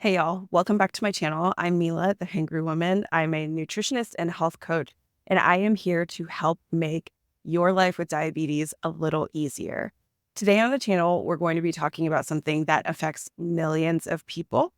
Hey y'all, welcome back to my channel. I'm Mila, the Hangry Woman. I'm a nutritionist and health coach, and I am here to help make your life with diabetes a little easier. Today on the channel, we're going to be talking about something that affects millions of people,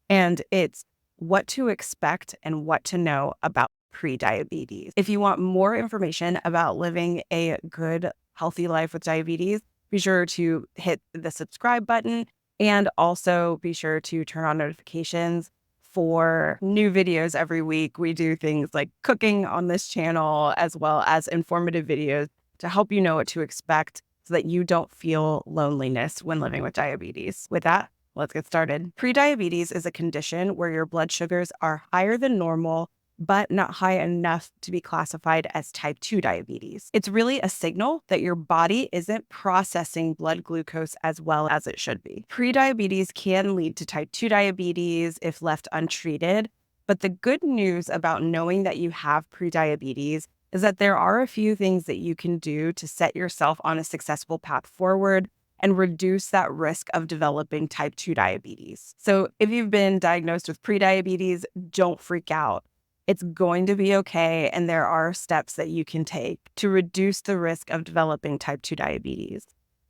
and it's what to expect and what to know about prediabetes. If you want more information about living a good, healthy life with diabetes, be sure to hit the subscribe button and also be sure to turn on notifications for new videos every week. We do things like cooking on this channel, as well as informative videos to help you know what to expect so that you don't feel loneliness when living with diabetes. With that, let's get started. Prediabetes is a condition where your blood sugars are higher than normal, but not high enough to be classified as type 2 diabetes. It's really a signal that your body isn't processing blood glucose as well as it should be. Prediabetes can lead to type 2 diabetes if left untreated, but the good news about knowing that you have prediabetes is that there are a few things that you can do to set yourself on a successful path forward and reduce that risk of developing type 2 diabetes. So if you've been diagnosed with prediabetes, don't freak out. It's going to be okay, and there are steps that you can take to reduce the risk of developing type 2 diabetes.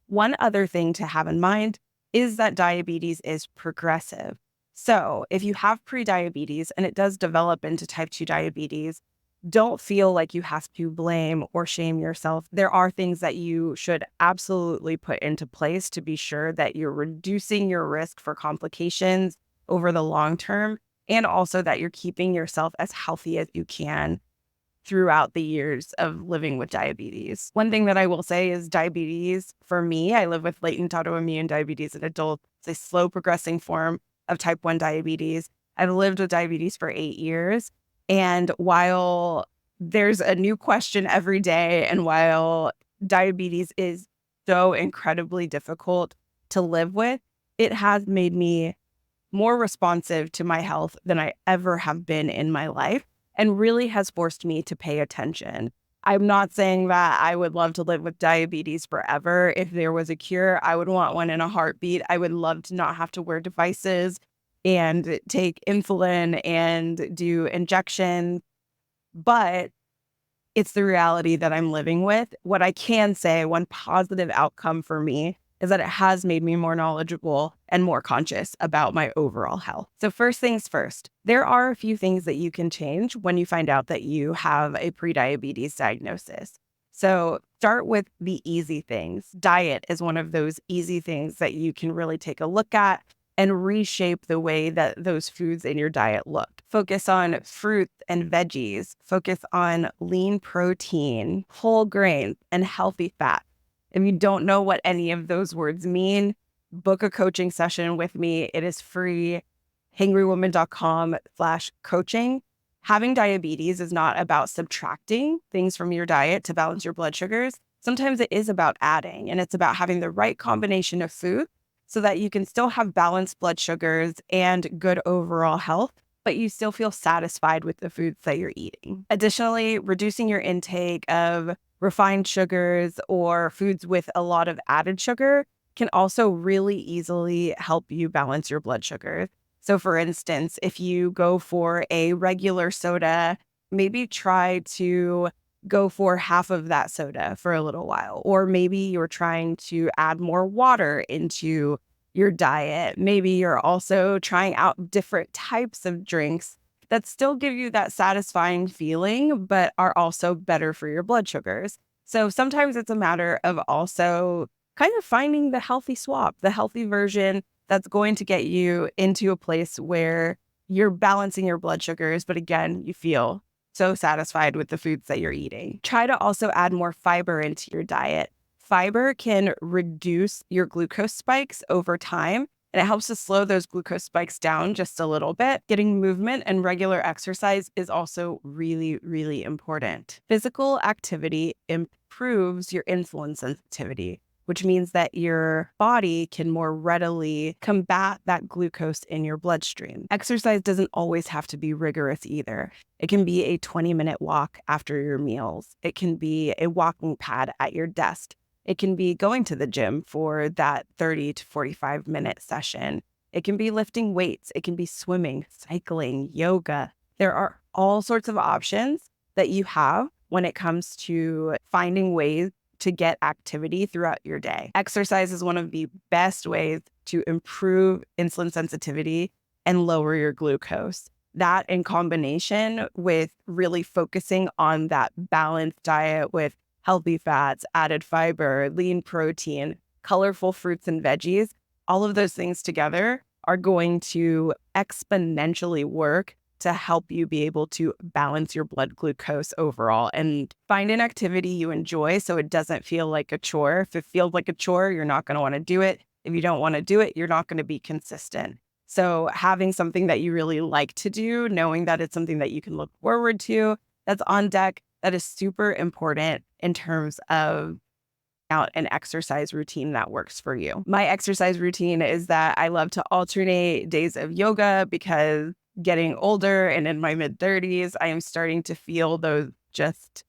One other thing to have in mind is that diabetes is progressive. So if you have prediabetes and it does develop into type 2 diabetes, don't feel like you have to blame or shame yourself. There are things that you should absolutely put into place to be sure that you're reducing your risk for complications over the long term, and also that you're keeping yourself as healthy as you can throughout the years of living with diabetes. One thing that I will say is diabetes, for me, I live with latent autoimmune diabetes in adults. It's a slow progressing form of type 1 diabetes. I've lived with diabetes for 8 years. And while there's a new question every day, and while diabetes is so incredibly difficult to live with, it has made me more responsive to my health than I ever have been in my life, and really has forced me to pay attention. I'm not saying that I would love to live with diabetes forever. If there was a cure, I would want one in a heartbeat. I would love to not have to wear devices and take insulin and do injections, but it's the reality that I'm living with. What I can say, one positive outcome for me is that it has made me more knowledgeable and more conscious about my overall health. So first things first, there are a few things that you can change when you find out that you have a prediabetes diagnosis. So start with the easy things. Diet is one of those easy things that you can really take a look at and reshape the way that those foods in your diet look. Focus on fruits and veggies. Focus on lean protein, whole grains, and healthy fat. If you don't know what any of those words mean, book a coaching session with me. It is free. hangrywoman.com/coaching. Having diabetes is not about subtracting things from your diet to balance your blood sugars. Sometimes it is about adding, and it's about having the right combination of food so that you can still have balanced blood sugars and good overall health, but you still feel satisfied with the foods that you're eating. Additionally, reducing your intake of refined sugars or foods with a lot of added sugar can also really easily help you balance your blood sugars. So for instance, if you go for a regular soda, maybe try to go for half of that soda for a little while. Or maybe you're trying to add more water into your diet. Maybe you're also trying out different types of drinks that still give you that satisfying feeling, but are also better for your blood sugars. So sometimes it's a matter of also kind of finding the healthy swap, the healthy version that's going to get you into a place where you're balancing your blood sugars, but again, you feel so satisfied with the foods that you're eating. Try to also add more fiber into your diet. Fiber can reduce your glucose spikes over time, and it helps to slow those glucose spikes down just a little bit. Getting movement and regular exercise is also really, really important. Physical activity improves your insulin sensitivity, which means that your body can more readily combat that glucose in your bloodstream. Exercise doesn't always have to be rigorous either. It can be a 20-minute walk after your meals. It can be a walking pad at your desk. It can be going to the gym for that 30 to 45-minute session. It can be lifting weights. It can be swimming, cycling, yoga. There are all sorts of options that you have when it comes to finding ways to get activity throughout your day. Exercise is one of the best ways to improve insulin sensitivity and lower your glucose. That in combination with really focusing on that balanced diet with healthy fats, added fiber, lean protein, colorful fruits and veggies, all of those things together are going to exponentially work to help you be able to balance your blood glucose overall and find an activity you enjoy so it doesn't feel like a chore. If it feels like a chore, you're not going to want to do it. If you don't want to do it, you're not going to be consistent. So having something that you really like to do, knowing that it's something that you can look forward to, that's on deck, that is super important in terms of out an exercise routine that works for you. My exercise routine is that I love to alternate days of yoga because getting older and in my mid-30s, I am starting to feel those just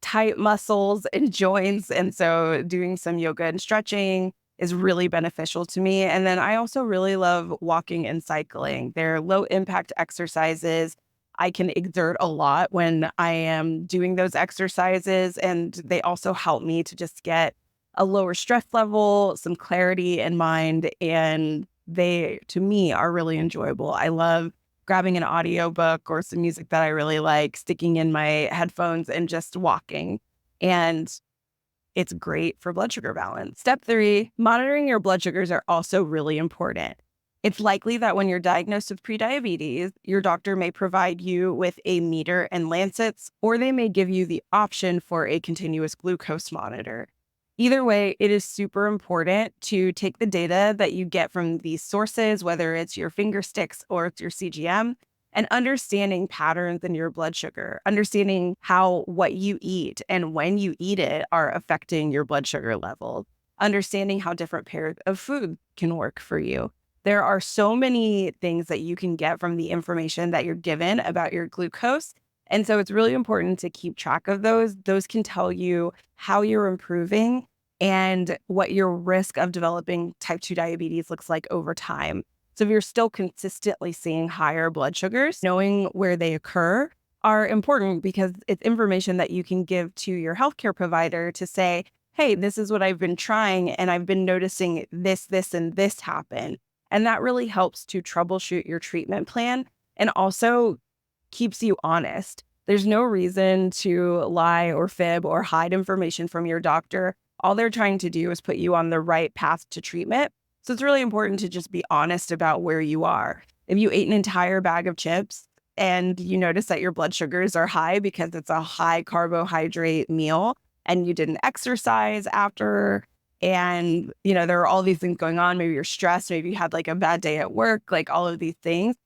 tight muscles and joints. And so doing some yoga and stretching is really beneficial to me. And then I also really love walking and cycling. They're low impact exercises. I can exert a lot when I am doing those exercises. And they also help me to just get a lower stress level, some clarity in mind. And they, to me, are really enjoyable. I love grabbing an audiobook or some music that I really like, sticking in my headphones and just walking. And it's great for blood sugar balance. Step 3, monitoring your blood sugars are also really important. It's likely that when you're diagnosed with prediabetes, your doctor may provide you with a meter and lancets, or they may give you the option for a continuous glucose monitor. Either way, it is super important to take the data that you get from these sources, whether it's your finger sticks or it's your CGM, and understanding patterns in your blood sugar, understanding how what you eat and when you eat it are affecting your blood sugar levels, understanding how different pairs of food can work for you. There are so many things that you can get from the information that you're given about your glucose. And so it's really important to keep track of those. Those can tell you how you're improving and what your risk of developing type 2 diabetes looks like over time. So if you're still consistently seeing higher blood sugars, knowing where they occur are important because it's information that you can give to your healthcare provider to say, hey, this is what I've been trying and I've been noticing this, and this happen. And that really helps to troubleshoot your treatment plan and also keeps you honest. There's no reason to lie or fib or hide information from your doctor. All they're trying to do is put you on the right path to treatment. So it's really important to just be honest about where you are. If you ate an entire bag of chips and you notice that your blood sugars are high because it's a high carbohydrate meal and you didn't exercise after, and there are all these things going on, maybe you're stressed, maybe you had like a bad day at work, like all of these things,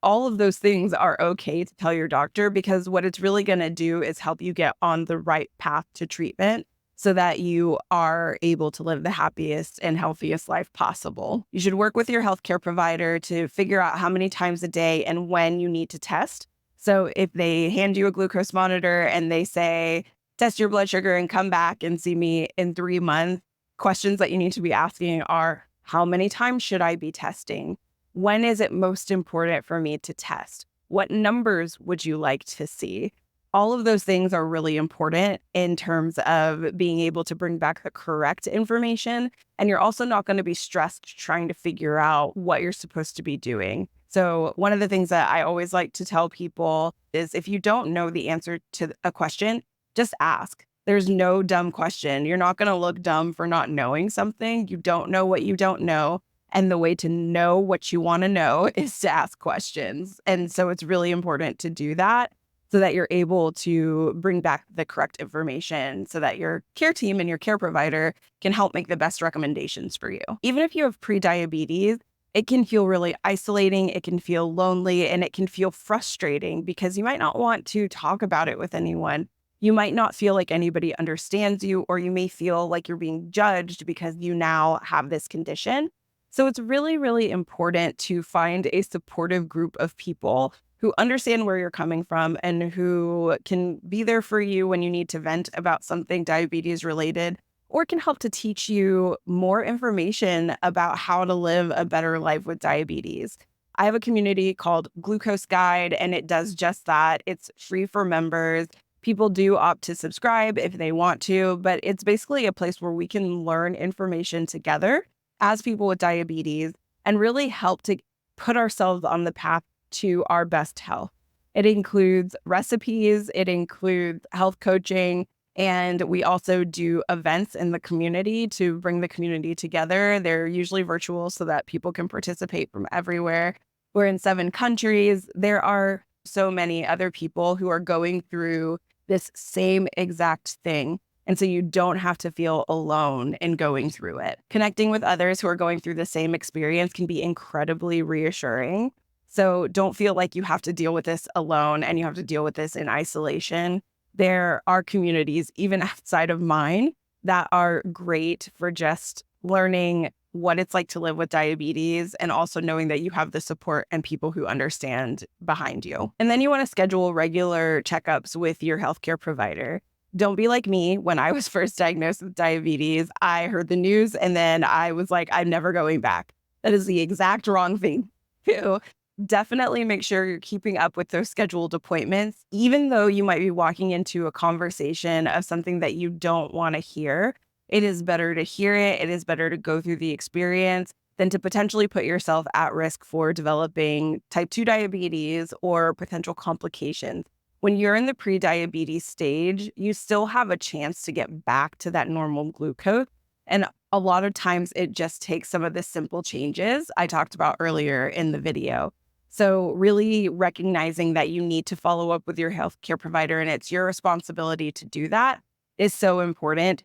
all of those things are okay to tell your doctor because what it's really going to do is help you get on the right path to treatment so that you are able to live the happiest and healthiest life possible. You should work with your healthcare provider to figure out how many times a day and when you need to test. So if they hand you a glucose monitor and they say, test your blood sugar and come back and see me in 3 months, questions that you need to be asking are, how many times should I be testing? When is it most important for me to test? What numbers would you like to see? All of those things are really important in terms of being able to bring back the correct information. And you're also not going to be stressed trying to figure out what you're supposed to be doing. So one of the things that I always like to tell people is if you don't know the answer to a question, just ask. There's no dumb question. You're not going to look dumb for not knowing something. You don't know what you don't know. And the way to know what you want to know is to ask questions. And so it's really important to do that so that you're able to bring back the correct information so that your care team and your care provider can help make the best recommendations for you. Even if you have prediabetes, it can feel really isolating, it can feel lonely, and it can feel frustrating because you might not want to talk about it with anyone. You might not feel like anybody understands you, or you may feel like you're being judged because you now have this condition. So it's really, really important to find a supportive group of people who understand where you're coming from and who can be there for you when you need to vent about something diabetes related, or can help to teach you more information about how to live a better life with diabetes. I have a community called Glucose Guide, and it does just that. It's free for members. People do opt to subscribe if they want to, but it's basically a place where we can learn information together as people with diabetes and really help to put ourselves on the path to our best health. It includes recipes, it includes health coaching, and we also do events in the community to bring the community together. They're usually virtual so that people can participate from everywhere. We're in 7 countries. There are so many other people who are going through this same exact thing. And so you don't have to feel alone in going through it. Connecting with others who are going through the same experience can be incredibly reassuring. So don't feel like you have to deal with this alone and you have to deal with this in isolation. There are communities, even outside of mine, that are great for just learning what it's like to live with diabetes and also knowing that you have the support and people who understand behind you. And then you want to schedule regular checkups with your healthcare provider. Don't be like me. When I was first diagnosed with diabetes, I heard the news and then I was like, I'm never going back. That is the exact wrong thing to do. Definitely make sure you're keeping up with those scheduled appointments, even though you might be walking into a conversation of something that you don't want to hear. It is better to hear it. It is better to go through the experience than to potentially put yourself at risk for developing type 2 diabetes or potential complications. When you're in the pre-diabetes stage, you still have a chance to get back to that normal glucose. And a lot of times it just takes some of the simple changes I talked about earlier in the video. So really recognizing that you need to follow up with your healthcare provider and it's your responsibility to do that is so important.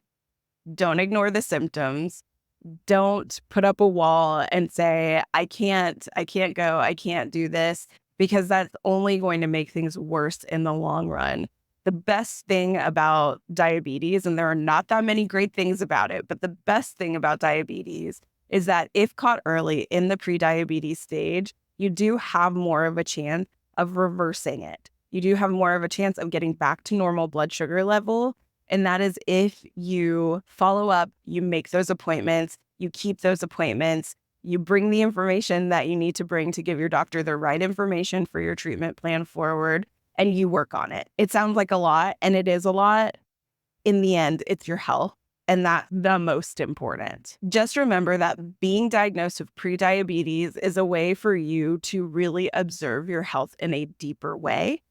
Don't ignore the symptoms. Don't put up a wall and say, I can't go, I can't do this, because that's only going to make things worse in the long run. The best thing about diabetes, and there are not that many great things about it, but the best thing about diabetes is that if caught early in the pre-diabetes stage, you do have more of a chance of reversing it. You do have more of a chance of getting back to normal blood sugar level. And that is if you follow up, you make those appointments, you keep those appointments, you bring the information that you need to bring to give your doctor the right information for your treatment plan forward, and you work on it. It sounds like a lot, and it is a lot. In the end, it's your health, and that's the most important. Just remember that being diagnosed with prediabetes is a way for you to really observe your health in a deeper way,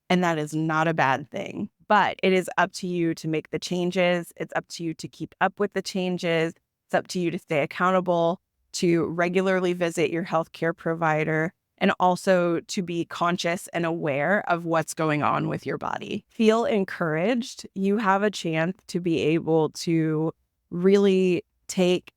and that is not a bad thing. But it is up to you to make the changes. It's up to you to keep up with the changes. It's up to you to stay accountable, to regularly visit your healthcare provider, and also to be conscious and aware of what's going on with your body. Feel encouraged. You have a chance to be able to really take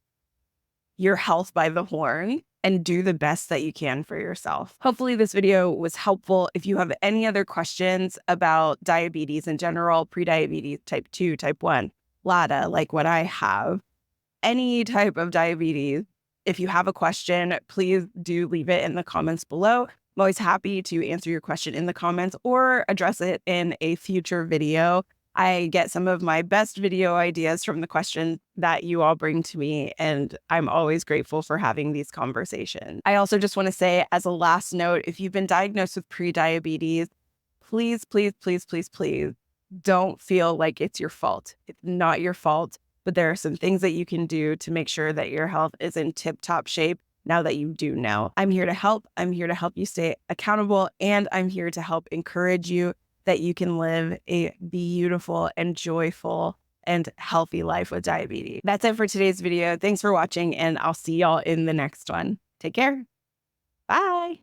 your health by the horn and do the best that you can for yourself. Hopefully this video was helpful. If you have any other questions about diabetes in general, prediabetes, type 2, type 1, LADA, like what I have, any type of diabetes, if you have a question, please do leave it in the comments below. I'm always happy to answer your question in the comments or address it in a future video. I get some of my best video ideas from the questions that you all bring to me, and I'm always grateful for having these conversations. I also just want to say, as a last note, if you've been diagnosed with prediabetes, please, please, please, please, please don't feel like it's your fault. It's not your fault, but there are some things that you can do to make sure that your health is in tip-top shape now that you do know. I'm here to help. I'm here to help you stay accountable, and I'm here to help encourage you that you can live a beautiful and joyful and healthy life with diabetes. That's it for today's video. Thanks for watching, and I'll see y'all in the next one. Take care. Bye.